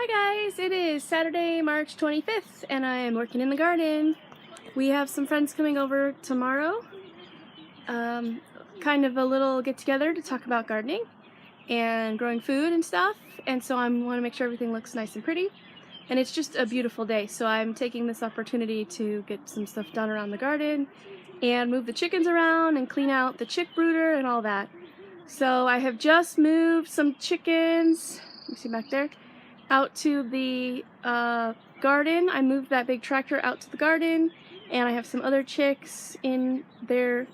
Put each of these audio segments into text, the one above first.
Hi guys, it is Saturday, March 25th, and I am working in the garden. We have some friends coming over tomorrow, kind of a little get-together to talk about gardening and growing food and stuff, and so I want to make sure everything looks nice and pretty. And it's just a beautiful day, so I'm taking this opportunity to get some stuff done around the garden and move the chickens around and clean out the chick brooder and all that. So I have just moved some chickens, you see back there, out to the garden. I moved that big tractor out to the garden, and I have some other chicks in their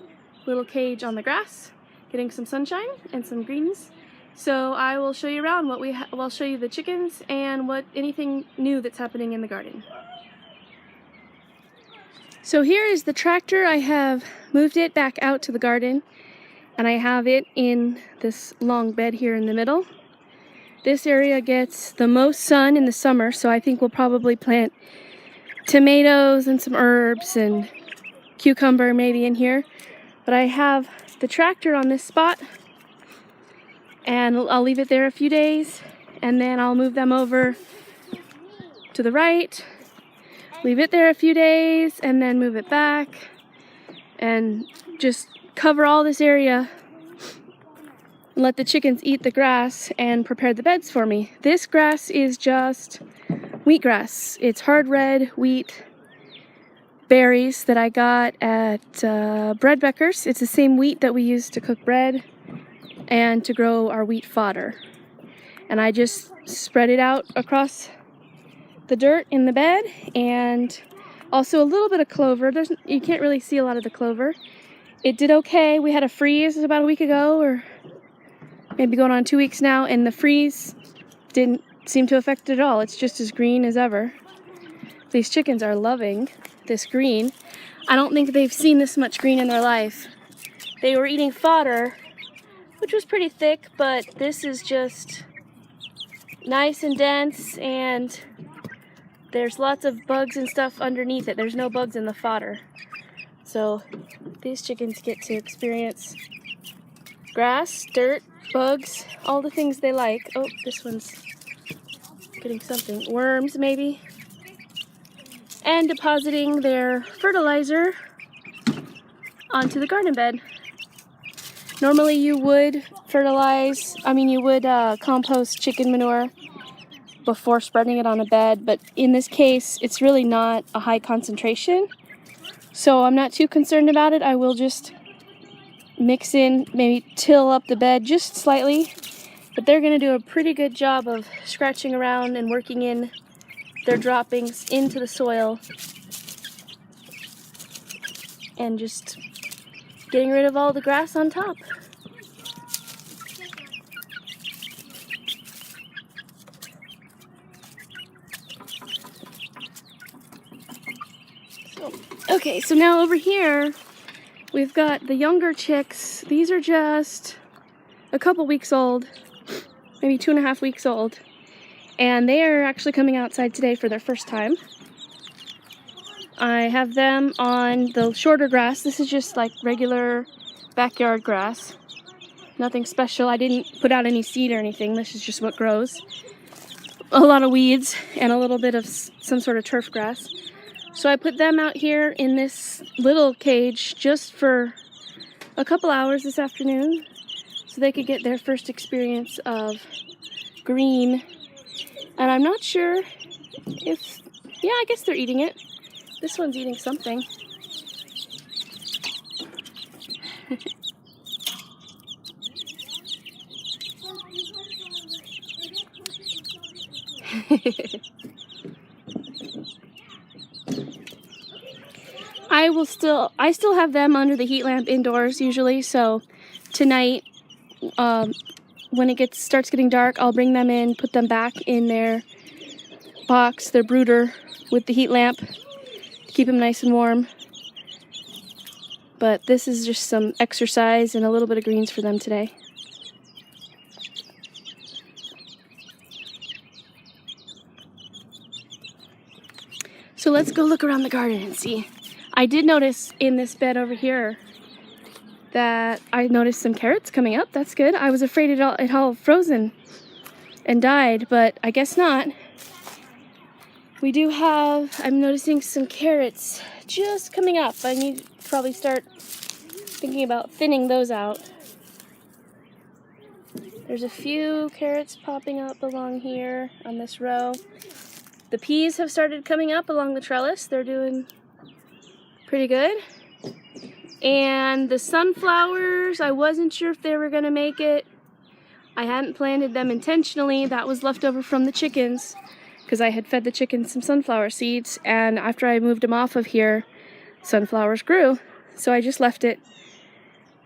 little cage on the grass getting some sunshine and some greens. So I will show you around I'll show you the chickens and anything new that's happening in the garden. So here is the tractor. I have moved it back out to the garden, and I have it in this long bed here in the middle. This area gets the most sun in the summer, so I think we'll probably plant tomatoes and some herbs and cucumber maybe in here. But I have the tractor on this spot, and I'll leave it there a few days, and then I'll move them over to the right, leave it there a few days, and then move it back, and just cover all this area. Let the chickens eat the grass and prepare the beds for me. This grass is just wheatgrass. It's hard red wheat berries that I got at Breadbecker's. It's the same wheat that we use to cook bread and to grow our wheat fodder. And I just spread it out across the dirt in the bed, and also a little bit of clover. You can't really see a lot of the clover. It did okay. We had a freeze about a week ago, or maybe going on 2 weeks now, and the freeze didn't seem to affect it at all. It's just as green as ever. These chickens are loving this green. I don't think they've seen this much green in their life. They were eating fodder, which was pretty thick, but this is just nice and dense, and there's lots of bugs and stuff underneath it. There's no bugs in the fodder. So these chickens get to experience grass, dirt, bugs, all the things they like. Oh, this one's getting something. Worms, maybe. And depositing their fertilizer onto the garden bed. Normally you would compost chicken manure before spreading it on a bed, but in this case, it's really not a high concentration. So I'm not too concerned about it. I will just mix in, maybe till up the bed just slightly, but they're going to do a pretty good job of scratching around and working in their droppings into the soil and just getting rid of all the grass on top. Okay, so now over here we've got the younger chicks. These are just a couple weeks old, maybe 2.5 weeks old, and they are actually coming outside today for their first time. I have them on the shorter grass. This is just like regular backyard grass. Nothing special. I didn't put out any seed or anything. This is just what grows. A lot of weeds and a little bit of some sort of turf grass. So I put them out here in this little cage just for a couple hours this afternoon so they could get their first experience of green. And I'm not sure if, yeah, I guess they're eating it. This one's eating something. I still have them under the heat lamp indoors usually, so tonight, when it starts getting dark, I'll bring them in, put them back in their box, their brooder, with the heat lamp, keep them nice and warm. But this is just some exercise and a little bit of greens for them today. So let's go look around the garden and see. I did notice in this bed over here that I noticed some carrots coming up. That's good. I was afraid it all frozen and died, but I guess not. We do have, I'm noticing some carrots just coming up. I need to probably start thinking about thinning those out. There's a few carrots popping up along here on this row. The peas have started coming up along the trellis. They're doing pretty good. And the sunflowers, I wasn't sure if they were gonna make it. I hadn't planted them intentionally. That was left over from the chickens because I had fed the chickens some sunflower seeds, and after I moved them off of here, sunflowers grew. So I just left it.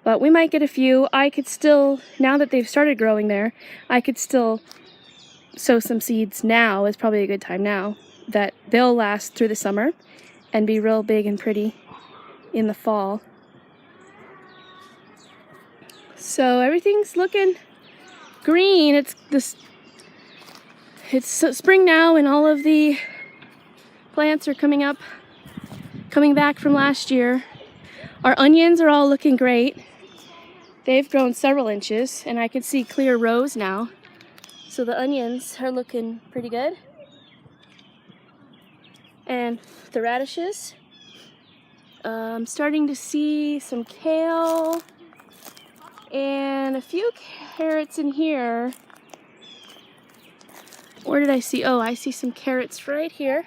But we might get a few. I could still, now that they've started growing there, I could still sow some seeds now. It's probably a good time now that they'll last through the summer and be real big and pretty in the fall. So everything's looking green. It's spring now, and all of the plants are coming back from last year. Our onions are all looking great. They've grown several inches, and I can see clear rows now. So the onions are looking pretty good. And the radishes, I'm starting to see some kale and a few carrots in here. Where did I see? Oh, I see some carrots right here.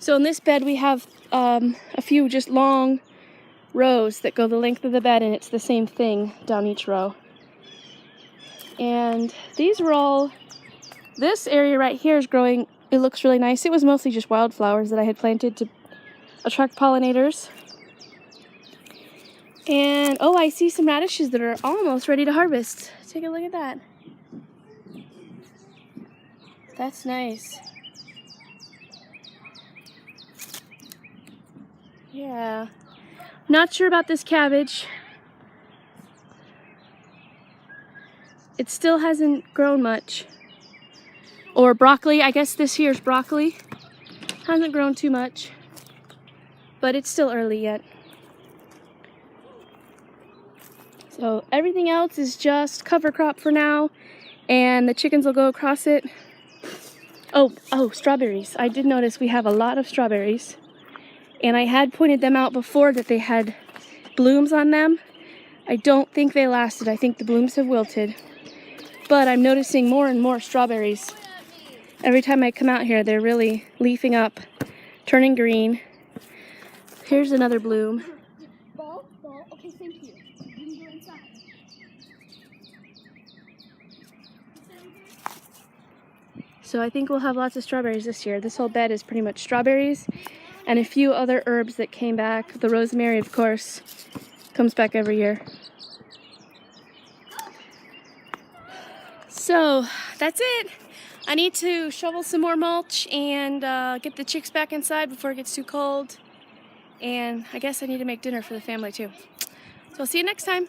So in this bed we have a few just long rows that go the length of the bed, and it's the same thing down each row. And these are all, this area right here is growing, it looks really nice. It was mostly just wildflowers that I had planted to attract pollinators. And oh, I see some radishes that are almost ready to harvest. Take a look at that. That's nice. Yeah. Not sure about this cabbage. It still hasn't grown much. Or broccoli, I guess this here's broccoli. Hasn't grown too much, but it's still early yet. So everything else is just cover crop for now, and the chickens will go across it. Oh, strawberries. I did notice we have a lot of strawberries. And I had pointed them out before that they had blooms on them. I don't think they lasted. I think the blooms have wilted. But I'm noticing more and more strawberries. Every time I come out here, they're really leafing up, turning green. Here's another bloom. Ball? Okay, thank you. You can go inside. So I think we'll have lots of strawberries this year. This whole bed is pretty much strawberries. And a few other herbs that came back. The rosemary, of course, comes back every year. So that's it. I need to shovel some more mulch and get the chicks back inside before it gets too cold. And I guess I need to make dinner for the family too. So I'll see you next time.